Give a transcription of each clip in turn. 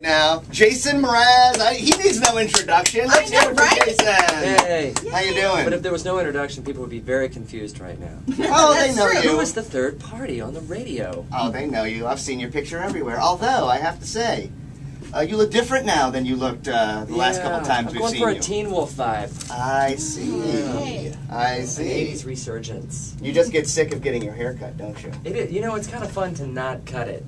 now. Jason Mraz. He needs no introduction. Let's hear it for Jason. Hey. How you doing? But if there was no introduction, people would be very confused right now. Oh, they know you. Who is the third party on the radio? Oh, they know you. I've seen your picture everywhere. Although, I have to say, you look different now than you looked the last couple times we've seen you. I'm going for a Teen Wolf vibe. I see. I see. An 80s resurgence. You just get sick of getting your hair cut, don't you? It is. You know, it's kind of fun to not cut it.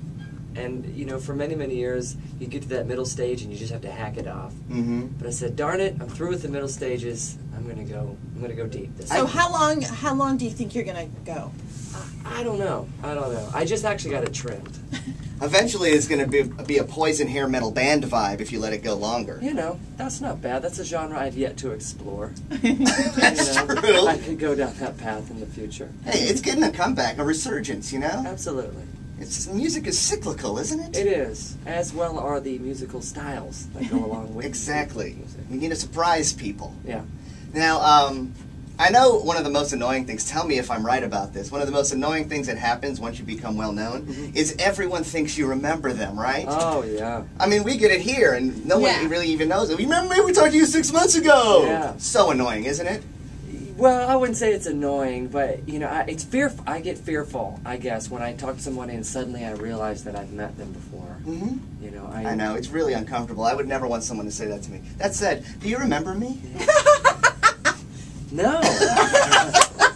And, you know, for many, many years, you get to that middle stage and you just have to hack it off. Mm-hmm. But I said, darn it, I'm through with the middle stages. I'm gonna go deep this So time. how long do you think you're gonna go? I don't know. I just actually got it trimmed. Eventually, it's going to be a Poison hair metal band vibe if you let it go longer. You know, that's not bad. That's a genre I've yet to explore. That's true. I could go down that path in the future. Hey, it's getting a comeback, a resurgence, you know? Absolutely. Music is cyclical, isn't it? It is. As well are the musical styles that go along with Exactly. music. We need to surprise people. Yeah. Now, I know one of the most annoying things, tell me if I'm right about this, one of the most annoying things that happens once you become well known is everyone thinks you remember them, right? Oh, yeah. I mean, we get it here, and no one really even knows it. Remember me? We talked to you 6 months ago! Yeah. So annoying, isn't it? Well, I wouldn't say it's annoying, but, you know, it's fearful. I get fearful, I guess, when I talk to someone and suddenly I realize that I've met them before. Mm-hmm. You know, I know, it's really uncomfortable. I would never want someone to say that to me. That said, do you remember me? No.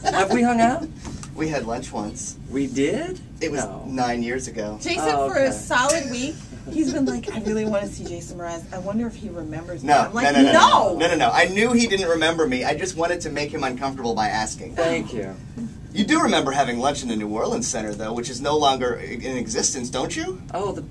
Have we hung out? We had lunch once. We did? It was 9 years ago. Jason, for a solid week, he's been like, I really want to see Jason Mraz. I wonder if he remembers me. No, I'm like, no. I knew he didn't remember me. I just wanted to make him uncomfortable by asking. Thank you. You do remember having lunch in the New Orleans Center, though, which is no longer in existence, don't you? Oh,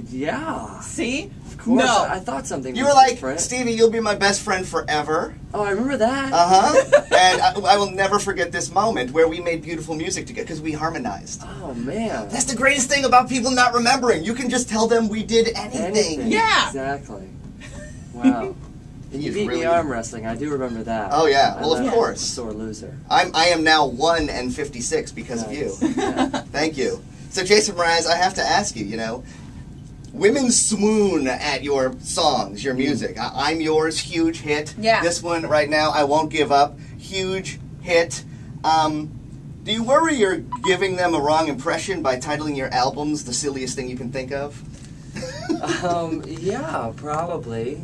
yeah. See? Of course. No. I thought something You was were like, different. Stevie, you'll be my best friend forever. Oh, I remember that. Uh-huh. And I will never forget this moment where we made beautiful music together because we harmonized. Oh, man. That's the greatest thing about people not remembering. You can just tell them we did anything. Yeah. Exactly. Wow. And you beat me arm wrestling. I do remember that. Oh, yeah. Well, of course. I'm a sore loser. I am now 1-56 because of you. Yeah. Thank you. So, Jason Mraz, I have to ask you, you know, women swoon at your songs, your music. I'm Yours, huge hit. Yeah. This one right now, I Won't Give Up, huge hit. Do you worry you're giving them a wrong impression by titling your albums The Silliest Thing You Can Think of? Yeah, probably.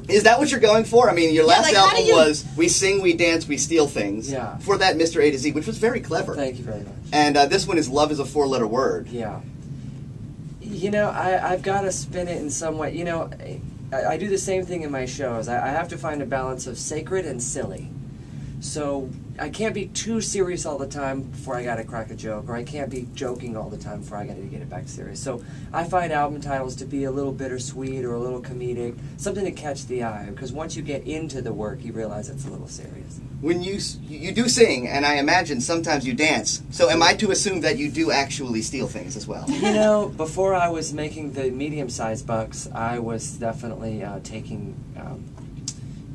Is that what you're going for? I mean, your last like, album was We Sing, We Dance, We Steal Things. Yeah. For that, Mr. A to Z, which was very clever. Thank you very much. And this one is Love is a 4-letter word. Yeah. You know, I've got to spin it in some way. You know, I do the same thing in my shows. I have to find a balance of sacred and silly. So I can't be too serious all the time before I gotta crack a joke, or I can't be joking all the time before I gotta get it back serious. So I find album titles to be a little bittersweet or a little comedic, something to catch the eye, because once you get into the work, you realize it's a little serious. When you do sing, and I imagine sometimes you dance, so am I to assume that you do actually steal things as well? You know, before I was making the medium-sized bucks, I was definitely taking,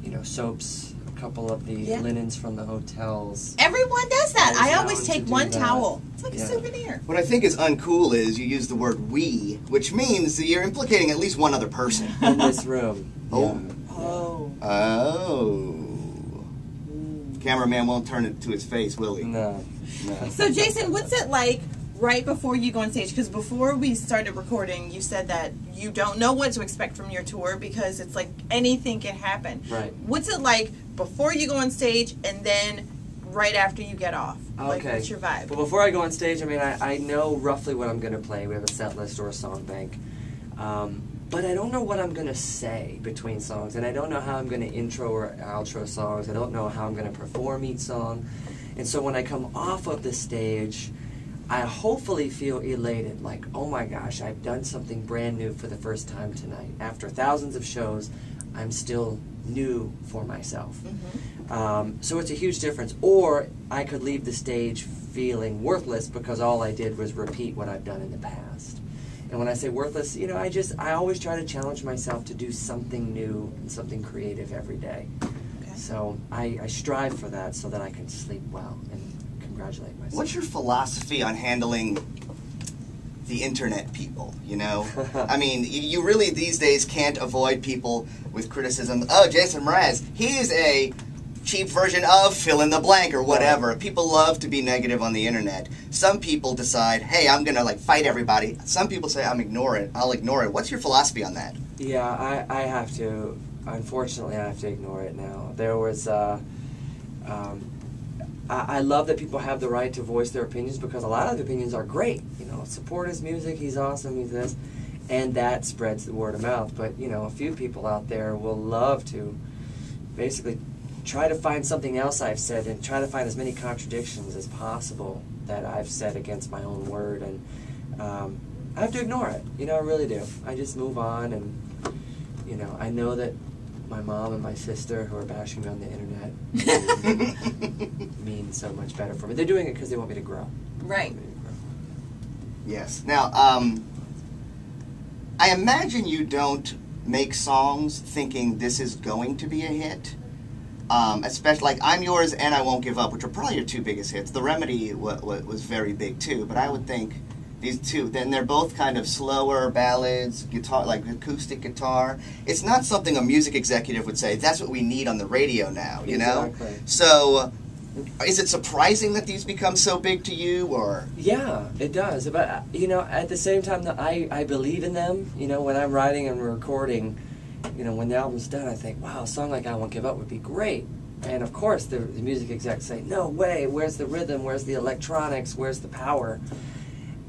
you know, soaps, a couple of the linens from the hotels. Everyone does that. I always known take to one do that. towel. It's like a souvenir. What I think is uncool is you use the word we, which means that you're implicating at least one other person. In this room. Oh. Oh. Oh. Cameraman won't turn it to his face, will he? No. So, Jason, what's it like right before you go on stage? Because before we started recording, you said that you don't know what to expect from your tour because it's like anything can happen. Right. What's it like before you go on stage and then right after you get off? Like, Okay. what's your vibe? Well, before I go on stage, I mean, I know roughly what I'm going to play. We have a set list or a song bank. But I don't know what I'm going to say between songs, and I don't know how I'm going to intro or outro songs. I don't know how I'm going to perform each song. And so when I come off of the stage, I hopefully feel elated, like, oh my gosh, I've done something brand new for the first time tonight. After thousands of shows, I'm still new for myself. So it's a huge difference. Or I could leave the stage feeling worthless because all I did was repeat what I've done in the past. And when I say worthless, you know, I always try to challenge myself to do something new and something creative every day. Okay. So I strive for that so that I can sleep well and congratulate myself. What's your philosophy on handling the internet people, you know? I mean, you really these days can't avoid people with criticism. Oh, Jason Mraz, he's a cheap version of fill in the blank or whatever. People love to be negative on the internet. Some people decide, hey, I'm gonna like fight everybody. Some people say, I'll ignore it. What's your philosophy on that? Yeah, I have to. Unfortunately, I have to ignore it now. There was. I love that people have the right to voice their opinions because a lot of the opinions are great. You know, support his music, he's awesome, he's this, and that spreads the word of mouth. But you know, a few people out there will love to basically try to find something else I've said and try to find as many contradictions as possible that I've said against my own word, and I have to ignore it. You know, I really do. I just move on, and you know, I know that my mom and my sister, who are bashing me on the internet, mean so much better for me. They're doing it because they want me to grow. Right. Yes. Now, I imagine you don't make songs thinking this is going to be a hit. Especially like I'm Yours and I Won't Give Up, which are probably your two biggest hits. The Remedy was very big too, but I would think these two, then they're both kind of slower ballads, guitar, like acoustic guitar. It's not something a music executive would say, that's what we need on the radio now, you know? Exactly. So, is it surprising that these become so big to you, or? Yeah, it does. But, you know, at the same time, I believe in them. You know, when I'm writing and recording, you know, when the album's done, I think, wow, a song like I Won't Give Up would be great. And, of course, the music execs say, no way, where's the rhythm, where's the electronics, where's the power?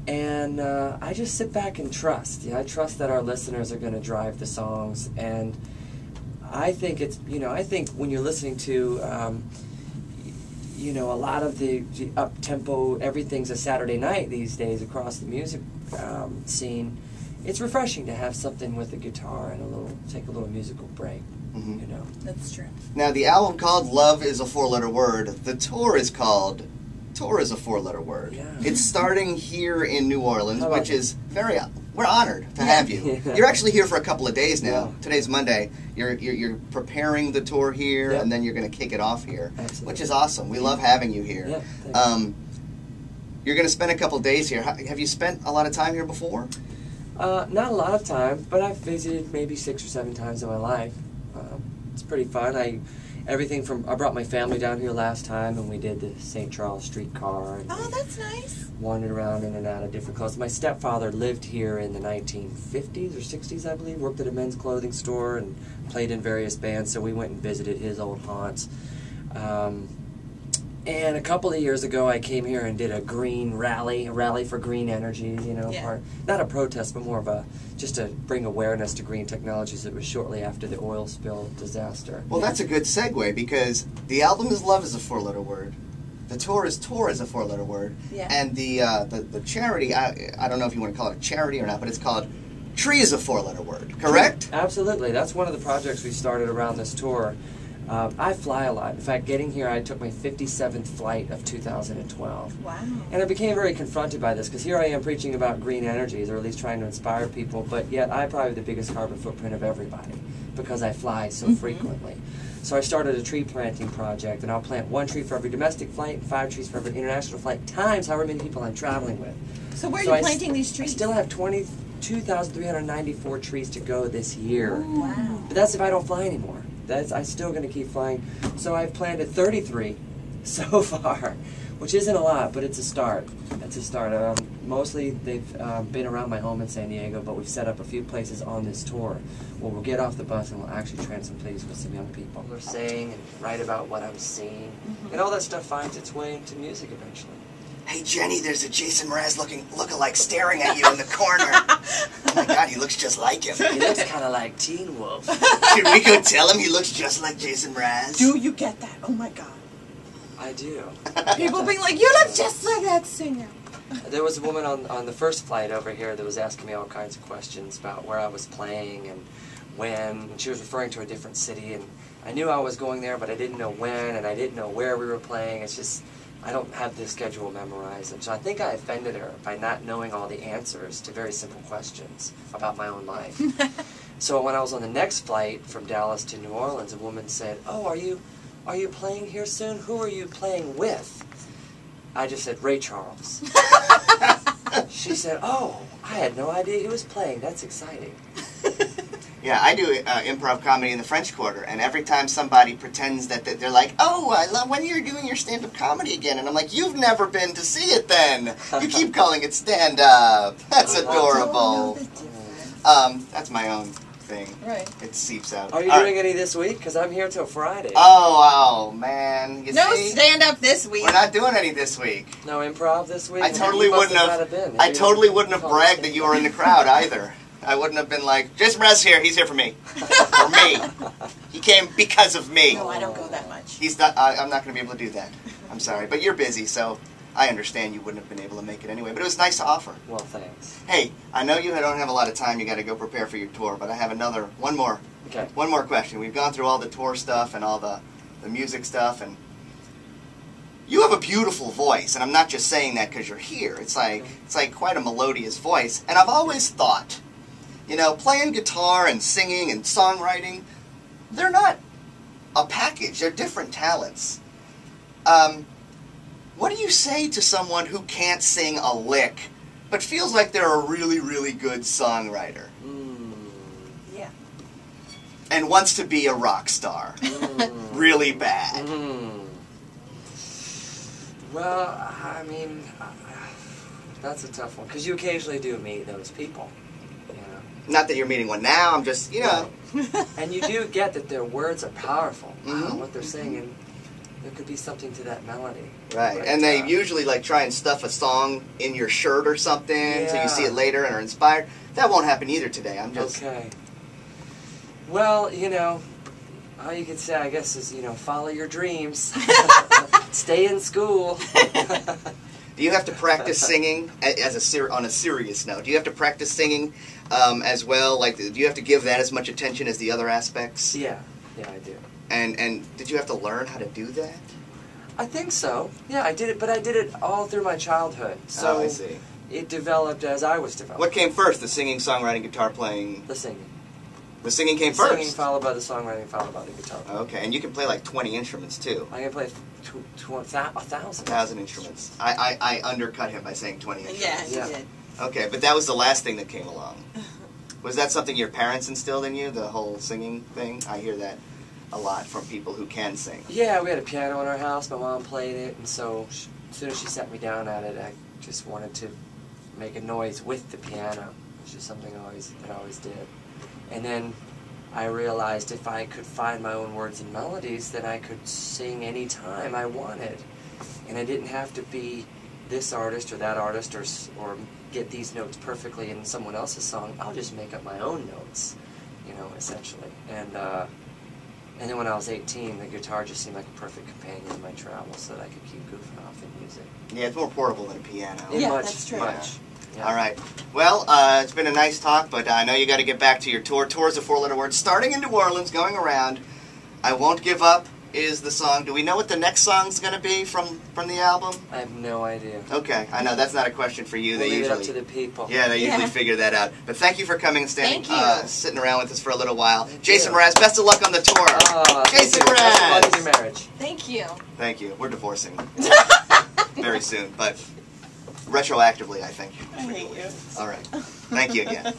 And I just sit back and trust. You know, I trust that our listeners are going to drive the songs. And I think it's, you know, I think when you're listening to, you know, a lot of the up-tempo, everything's a Saturday night these days across the music scene, it's refreshing to have something with a guitar and take a little musical break, you know. That's true. Now, the album called Love is a 4-letter word. The tour is called Tour is a 4-letter word. Yeah. It's starting here in New Orleans, which is we're honored to have you. Yeah. You're actually here for a couple of days now. Yeah. Today's Monday. You're preparing the tour here, Yep. and then you're going to kick it off here, Absolutely. which is awesome. We love having you here. Yeah, thanks. You're going to spend a couple of days here. Have you spent a lot of time here before? Not a lot of time, but I've visited maybe 6 or 7 times in my life. It's pretty fun. I brought my family down here last time, and we did the St. Charles streetcar. And Oh, that's nice. wandered around in and out of different clothes. My stepfather lived here in the 1950s or 60s, I believe, worked at a men's clothing store and played in various bands, so we went and visited his old haunts. And a couple of years ago, I came here and did a rally for green energy, you know, Yeah. not a protest, but more of just to bring awareness to green technologies. It was shortly after the oil spill disaster. Well, that's a good segue, because the album is Love is a 4-letter word. The tour is a 4-letter word. Yeah. And the charity, I don't know if you want to call it a charity or not, but it's called Tree is a 4-letter word, correct? Absolutely. That's one of the projects we started around this tour. I fly a lot. In fact, getting here, I took my 57th flight of 2012. Wow. And I became very confronted by this, because here I am preaching about green energies, or at least trying to inspire people, but yet I probably have the biggest carbon footprint of everybody, because I fly so frequently. So I started a tree planting project, and I'll plant 1 tree for every domestic flight and 5 trees for every international flight, times however many people I'm traveling with. So where are you planting these trees? I still have 22,394 trees to go this year. Oh, wow. But that's if I don't fly anymore. I'm still going to keep flying. So I've planted 33 so far, which isn't a lot, but it's a start. It's a start. Mostly they've been around my home in San Diego, but we've set up a few places on this tour where we'll get off the bus and we'll actually plant some trees with some young people. They're saying and write about what I'm seeing, and all that stuff finds its way into music eventually. Hey, Jenny, there's a Jason Mraz look-alike staring at you in the corner. Oh my God, he looks just like him. He looks kind of like Teen Wolf. Should we go tell him he looks just like Jason Mraz? Do you get that? Oh my God. I do. People being like, you look just like that singer. There was a woman on the first flight over here that was asking me all kinds of questions about where I was playing and when, and she was referring to a different city, and I knew I was going there, but I didn't know when, and I didn't know where we were playing. It's just, I don't have the schedule memorized, and so I think I offended her by not knowing all the answers to very simple questions about my own life. So when I was on the next flight from Dallas to New Orleans, a woman said, "Oh, are you playing here soon? Who are you playing with?" I just said, "Ray Charles." She said, "Oh, I had no idea he was playing. That's exciting." Yeah, I do improv comedy in the French Quarter, and every time somebody pretends that they're like, "Oh, I love when you're doing your stand-up comedy again," and I'm like, "You've never been to see it, then. You keep calling it stand-up. That's adorable." That's my own thing. Right. It seeps out. Are you doing any this week? Because I'm here till Friday. Oh man, you No see? stand-up this week. We're not doing any this week. No improv this week. I totally wouldn't have. I totally wouldn't have bragged that you were in the crowd either. I wouldn't have been like, Jason Mraz here. He's here for me. For me. He came because of me. No, I don't go that much. He's not. I'm not going to be able to do that. I'm sorry, but you're busy, so I understand you wouldn't have been able to make it anyway. But it was nice to offer. Well, thanks. Hey, I know you don't have a lot of time. You got to go prepare for your tour, but I have one more question. We've gone through all the tour stuff and all the music stuff, and you have a beautiful voice, and I'm not just saying that because you're here. It's like quite a melodious voice, and I've always thought, you know, playing guitar and singing and songwriting, they're not a package. They're different talents. What do you say to someone who can't sing a lick, but feels like they're a really, really good songwriter? Yeah. And wants to be a rock star. Really bad. Well, I mean, that's a tough one, because you occasionally do meet those people. Not that you're meeting one now, I'm just, you know. And you do get that their words are powerful. Mm-hmm. What they're singing, there could be something to that melody. Right, But, and they usually like try and stuff a song in your shirt or something, so Yeah. you see it later and are inspired. That won't happen either today, I'm just... Okay. Well, you know, all you can say, I guess, is, you know, follow your dreams. Stay in school. Do you have to practice singing on a serious note? Do you have to practice singing as well? Like, do you have to give that as much attention as the other aspects? Yeah, I do. And did you have to learn how to do that? I think so. Yeah, I did it, but I did it all through my childhood. So I see. It developed as I was developing. What came first, the singing, songwriting, guitar playing? The singing. The singing came The first? Singing followed by the songwriting, followed by the guitar. Okay, and you can play like 20 instruments too. I can play 1,000. 1,000 instruments. I undercut him by saying 20 instruments. Yeah, you did. Okay, but that was the last thing that came along. Was that something your parents instilled in you, the whole singing thing? I hear that a lot from people who can sing. Yeah, we had a piano in our house. My mom played it, and so as soon as she set me down at it, I just wanted to make a noise with the piano, which is something I always did. And then I realized if I could find my own words and melodies, then I could sing any time I wanted, and I didn't have to be this artist or that artist or get these notes perfectly in someone else's song. I'll just make up my own notes, you know, essentially. And then when I was 18, the guitar just seemed like a perfect companion in my travels, so that I could keep goofing off in music. Yeah, it's more portable than a piano. Yeah, much, that's true. Much. Yeah. All right. Well, it's been a nice talk, but I know you got to get back to your tour. Tour is a four-letter word. Starting in New Orleans, going around. I Won't Give Up is the song. Do we know what the next song's going to be from the album? I have no idea. Okay, I know that's not a question for you. We'll They leave usually it up to the people. Yeah, they usually figure that out. But thank you for coming and standing, Thank you. sitting around with us for a little while. Thank Jason you. Mraz, best of luck on the tour. Jason Best of luck in Mraz. your marriage. Thank you. Thank you. We're divorcing very soon, but retroactively, I think. I hate you. All right. Thank you again.